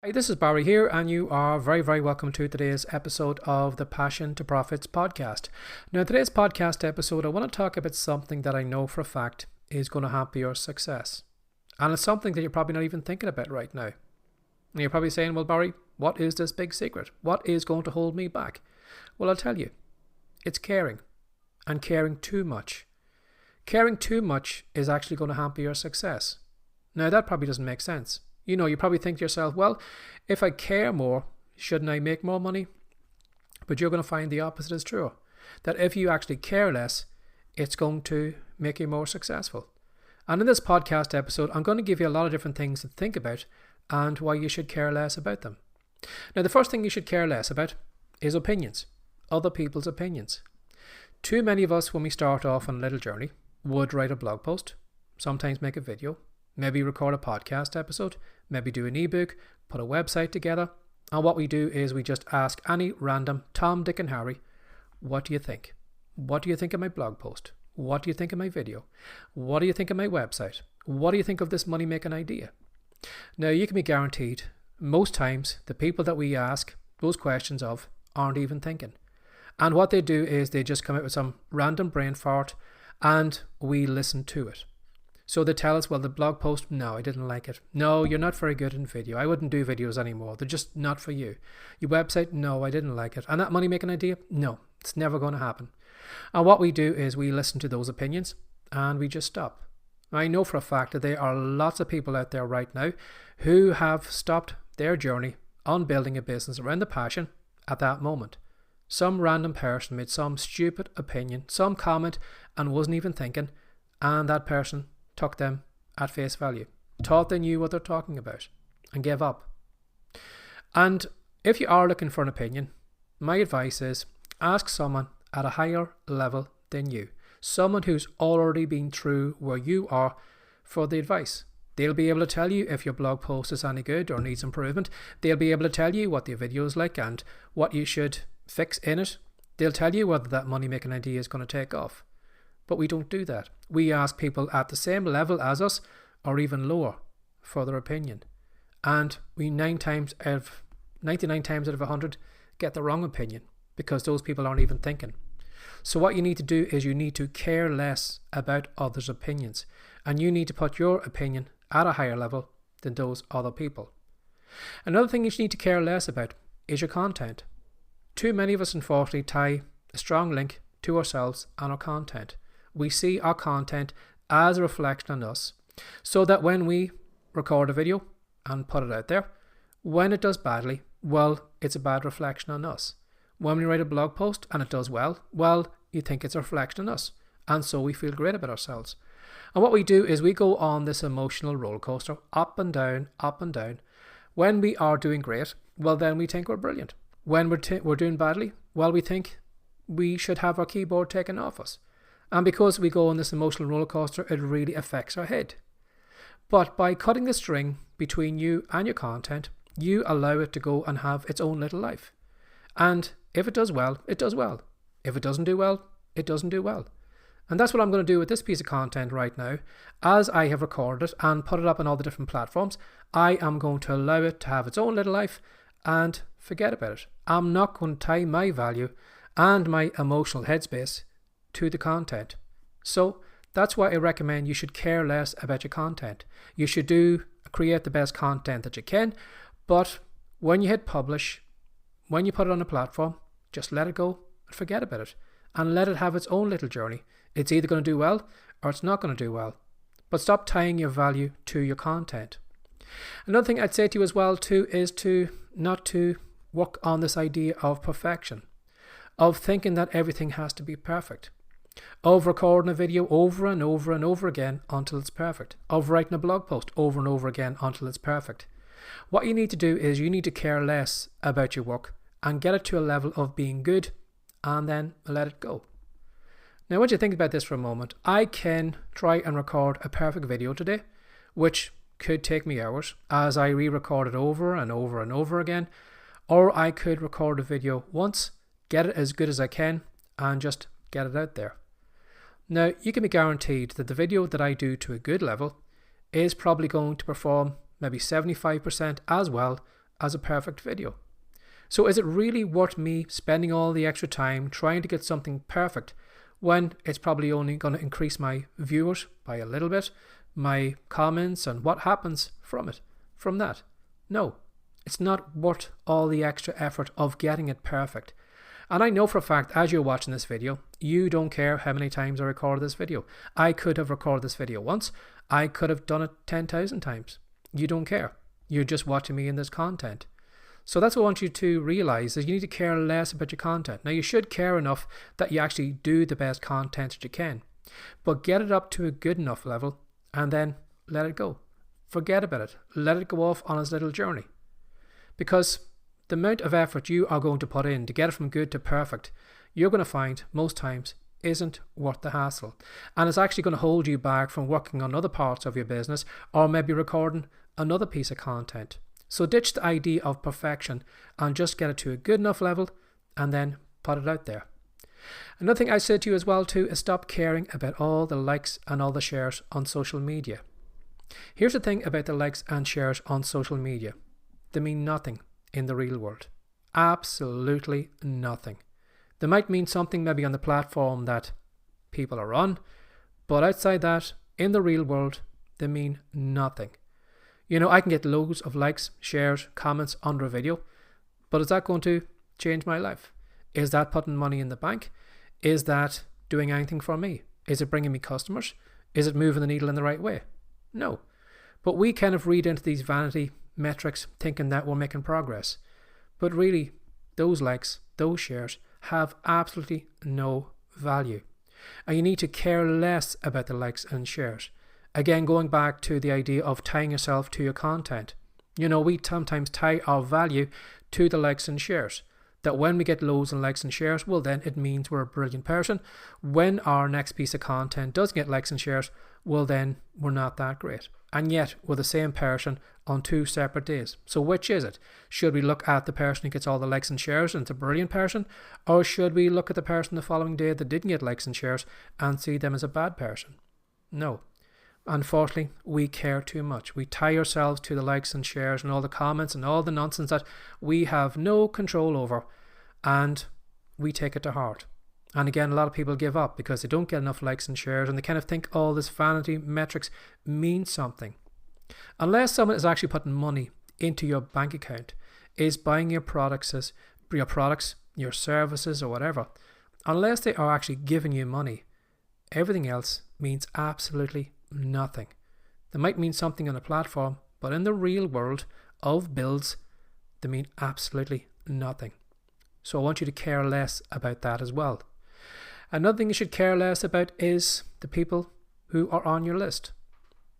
Hi, this is Barry here, and you are very, very welcome to today's episode of the Passion to Profits podcast. Now, today's podcast episode, I want to talk about something that I know for a fact is going to hamper your success. And it's something that you're probably not even thinking about right now. And you're probably saying, well, Barry, what is this big secret? What is going to hold me back? Well, I'll tell you, it's caring, and caring too much. Caring too much is actually going to hamper your success. Now, that probably doesn't make sense. You probably think to yourself, well, if I care more, shouldn't I make more money? But you're going to find the opposite is true. That if you actually care less, it's going to make you more successful. And in this podcast episode, I'm going to give you a lot of different things to think about and why you should care less about them. Now, the first thing you should care less about is opinions, other people's opinions. Too many of us, when we start off on a little journey, would write a blog post, sometimes make a video, maybe record a podcast episode, maybe do an ebook, put a website together. And what we do is we just ask any random Tom, Dick and Harry, what do you think? What do you think of my blog post? What do you think of my video? What do you think of my website? What do you think of this money making idea? Now, you can be guaranteed most times the people that we ask those questions of aren't even thinking. And what they do is they just come out with some random brain fart and we listen to it. So they tell us, well, the blog post, no, I didn't like it. No, you're not very good in video. I wouldn't do videos anymore. They're just not for you. Your website, no, I didn't like it. And that money making idea, no, it's never going to happen. And what we do is we listen to those opinions and we just stop. I know for a fact that there are lots of people out there right now who have stopped their journey on building a business around the passion at that moment. Some random person made some stupid opinion, some comment and wasn't even thinking, and that person took them at face value, thought they knew what they're talking about, and gave up. And if you are looking for an opinion, my advice is ask someone at a higher level than you, someone who's already been through where you are for the advice. They'll be able to tell you if your blog post is any good or needs improvement. They'll be able to tell you what the video is like and what you should fix in it. They'll tell you whether that money making idea is going to take off. But we don't do that. We ask people at the same level as us or even lower for their opinion. And we 99 times out of 100 get the wrong opinion because those people aren't even thinking. So what you need to do is you need to care less about others' opinions. And you need to put your opinion at a higher level than those other people. Another thing you need to care less about is your content. Too many of us unfortunately tie a strong link to ourselves and our content. We see our content as a reflection on us, so that when we record a video and put it out there, when it does badly, well, it's a bad reflection on us. When we write a blog post and it does well, you think it's a reflection on us, and so we feel great about ourselves. And what we do is we go on this emotional roller coaster, up and down, up and down. When we are doing great, well, then we think we're brilliant. When we're doing badly, well, we think we should have our keyboard taken off us. And because we go on this emotional roller coaster, it really affects our head. But by cutting the string between you and your content, you allow it to go and have its own little life. And if it does well, it does well. If it doesn't do well, it doesn't do well. And that's what I'm going to do with this piece of content right now. As I have recorded it and put it up on all the different platforms, I am going to allow it to have its own little life and forget about it. I'm not going to tie my value and my emotional headspace to the content. So that's why I recommend you should care less about your content. You should create the best content that you can, but when you hit publish, when you put it on a platform, just let it go and forget about it and let it have its own little journey. It's either going to do well or it's not going to do well. But stop tying your value to your content. Another thing I'd say to you as well too is not to work on this idea of perfection, of thinking that everything has to be perfect, of recording a video over and over and over again until it's perfect, of writing a blog post over and over again until it's perfect. What you need to do is you need to care less about your work and get it to a level of being good and then let it go. Now, what do you think about this for a moment? I can try and record a perfect video today, which could take me hours as I re-record it over and over and over again, or I could record a video once, get it as good as I can, and just get it out there. Now, you can be guaranteed that the video that I do to a good level is probably going to perform maybe 75% as well as a perfect video. So is it really worth me spending all the extra time trying to get something perfect when it's probably only going to increase my viewers by a little bit, my comments, and what happens from that? No, it's not worth all the extra effort of getting it perfect. And I know for a fact, as you're watching this video, you don't care how many times I record this video. I could have recorded this video once. I could have done it 10,000 times. You don't care. You're just watching me in this content. So that's what I want you to realize, is you need to care less about your content. Now, you should care enough that you actually do the best content that you can, but get it up to a good enough level and then let it go. Forget about it. Let it go off on its little journey. Because the amount of effort you are going to put in to get it from good to perfect, you're going to find most times isn't worth the hassle. And it's actually going to hold you back from working on other parts of your business or maybe recording another piece of content. So ditch the idea of perfection and just get it to a good enough level and then put it out there. Another thing I said to you as well too is stop caring about all the likes and all the shares on social media. Here's the thing about the likes and shares on social media. They mean nothing in the real world. Absolutely nothing. They might mean something maybe on the platform that people are on, but outside that, in the real world, they mean nothing. You know, I can get loads of likes, shares, comments under a video, but is that going to change my life? Is that putting money in the bank? Is that doing anything for me? Is it bringing me customers? Is it moving the needle in the right way? No. But we kind of read into these vanity metrics thinking that we're making progress. But really, those likes, those shares have absolutely no value. And you need to care less about the likes and shares. Again, going back to the idea of tying yourself to your content. You know, we sometimes tie our value to the likes and shares. That when we get loads and likes and shares, well then it means we're a brilliant person. When our next piece of content does get likes and shares, well then we're not that great. And yet we're the same person on two separate days. So which is it? Should we look at the person who gets all the likes and shares and it's a brilliant person? Or should we look at the person the following day that didn't get likes and shares and see them as a bad person? No. Unfortunately, we care too much. We tie ourselves to the likes and shares and all the comments and all the nonsense that we have no control over, and we take it to heart. And again, a lot of people give up because they don't get enough likes and shares, and they kind of think all this vanity metrics means something. Unless someone is actually putting money into your bank account, is buying your products, your services or whatever, unless they are actually giving you money, everything else means absolutely nothing. They might mean something on a platform, but in the real world of bills, they mean absolutely nothing. So I want you to care less about that as well. Another thing you should care less about is the people who are on your list.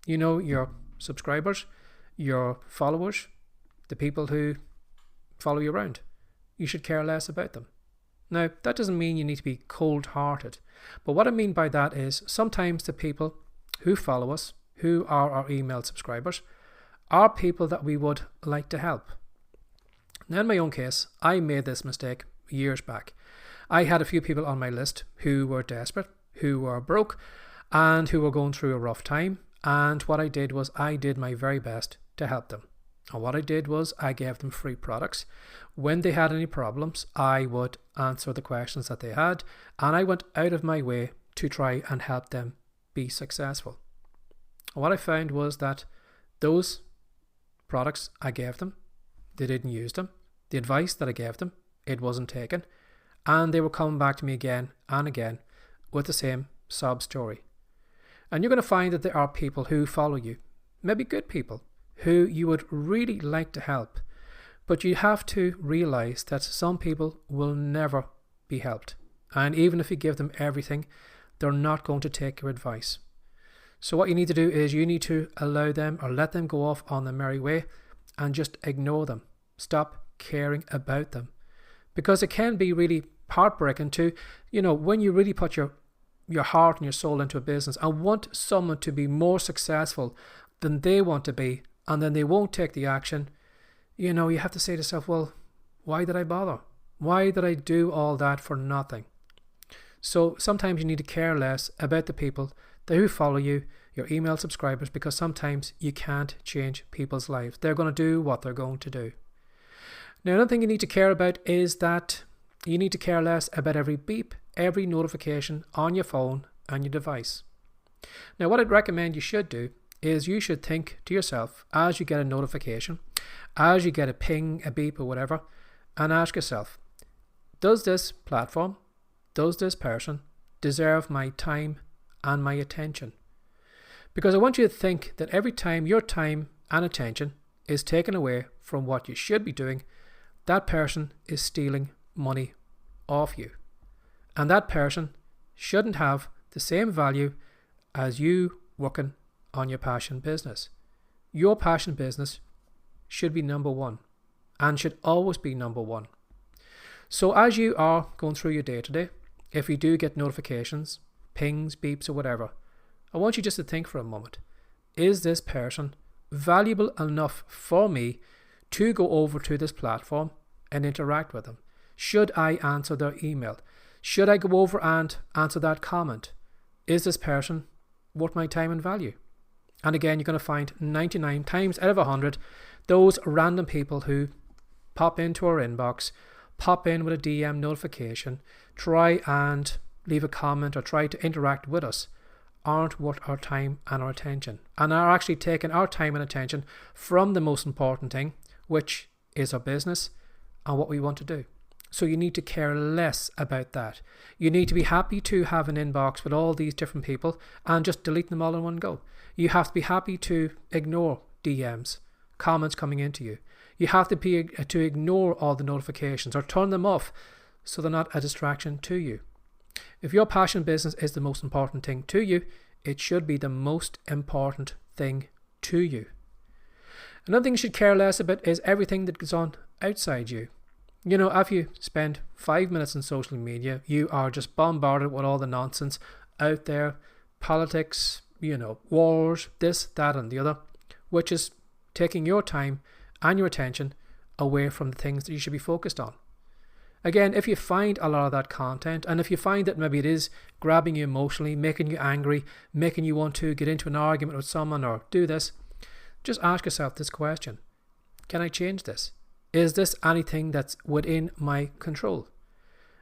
You know, your subscribers, your followers, the people who follow you around. You should care less about them. Now, that doesn't mean you need to be cold-hearted. But what I mean by that is sometimes the people who follow us, who are our email subscribers, are people that we would like to help. Now, in my own case, I made this mistake years back. I had a few people on my list who were desperate, who were broke, and who were going through a rough time. And what I did was I did my very best to help them. And what I did was I gave them free products. When they had any problems, I would answer the questions that they had, and I went out of my way to try and help them be successful. And what I found was that those products I gave them, they didn't use them. The advice that I gave them, it wasn't taken. And they were coming back to me again and again with the same sob story. And you're going to find that there are people who follow you, maybe good people, who you would really like to help. But you have to realize that some people will never be helped. And even if you give them everything, they're not going to take your advice. So what you need to do is you need to allow them or let them go off on their merry way and just ignore them. Stop caring about them. Because it can be really heartbreaking to, when you really put your heart and your soul into a business and want someone to be more successful than they want to be, and then they won't take the action, you have to say to yourself, well, why did I bother? Why did I do all that for nothing? So sometimes you need to care less about the people who follow you, your email subscribers, because sometimes you can't change people's lives. They're going to do what they're going to do. Now, another thing you need to care about is that you need to care less about every beep, every notification on your phone and your device. Now, what I'd recommend you should do is you should think to yourself as you get a notification, as you get a ping, a beep or whatever, and ask yourself, does this platform, does this person deserve my time and my attention? Because I want you to think that every time your time and attention is taken away from what you should be doing, that person is stealing money off you. And that person shouldn't have the same value as you working on your passion business. Your passion business should be number one and should always be number one. So as you are going through your day to day, if you do get notifications, pings, beeps or whatever, I want you just to think for a moment. Is this person valuable enough for me to go over to this platform and interact with them? Should I answer their email? Should I go over and answer that comment? Is this person worth my time and value? And again, you're going to find 99 times out of 100, those random people who pop into our inbox, pop in with a DM notification, try and leave a comment or try to interact with us, aren't worth our time and our attention, and are actually taking our time and attention from the most important thing, which is our business and what we want to do. So you need to care less about that. You need to be happy to have an inbox with all these different people and just delete them all in one go. You have to be happy to ignore DMs, comments coming into you. You have to ignore all the notifications or turn them off so they're not a distraction to you. If your passion business is the most important thing to you, it should be the most important thing to you. Another thing you should care less about is everything that goes on outside you. You know, if you spend 5 minutes on social media, you are just bombarded with all the nonsense out there, politics, wars, this, that and the other, which is taking your time and your attention away from the things that you should be focused on. Again, if you find a lot of that content, and if you find that maybe it is grabbing you emotionally, making you angry, making you want to get into an argument with someone or do this, just ask yourself this question. Can I change this? Is this anything that's within my control?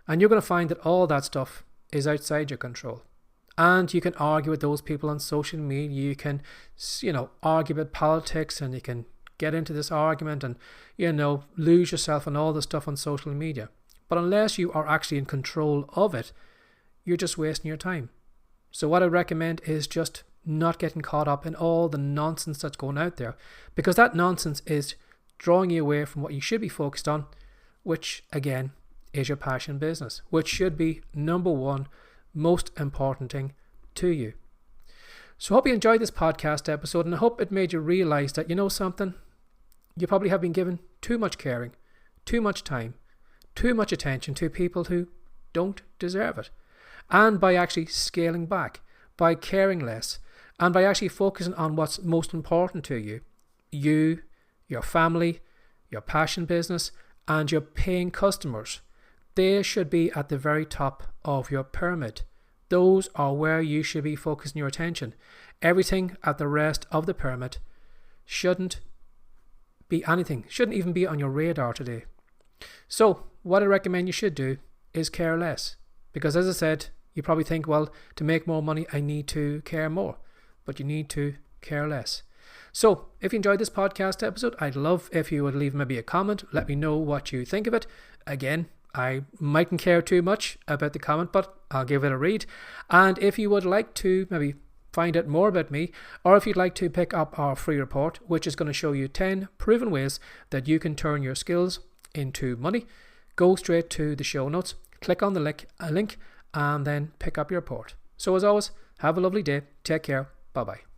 And you're going to find that all that stuff is outside your control. And you can argue with those people on social media. You can, argue about politics, and you can get into this argument and, lose yourself in all the stuff on social media. But unless you are actually in control of it, you're just wasting your time. So what I recommend is just not getting caught up in all the nonsense that's going out there, because that nonsense is drawing you away from what you should be focused on, which again is your passion business, which should be number one most important thing to you. So I hope you enjoyed this podcast episode, and I hope it made you realize that something, you probably have been given too much caring, too much time, too much attention to people who don't deserve it. And by actually scaling back, by caring less, and by actually focusing on what's most important to you, your family, your passion business, and your paying customers, they should be at the very top of your pyramid. Those are where you should be focusing your attention. Everything at the rest of the pyramid shouldn't be anything, shouldn't even be on your radar today. So what I recommend you should do is care less. Because as I said, you probably think, well, to make more money, I need to care more. But you need to care less. So if you enjoyed this podcast episode, I'd love if you would leave maybe a comment. Let me know what you think of it. Again, I mightn't care too much about the comment, but I'll give it a read. And if you would like to maybe find out more about me, or if you'd like to pick up our free report, which is going to show you 10 proven ways that you can turn your skills into money, go straight to the show notes, click on the link, and then pick up your report. So as always, have a lovely day. Take care. Bye-bye.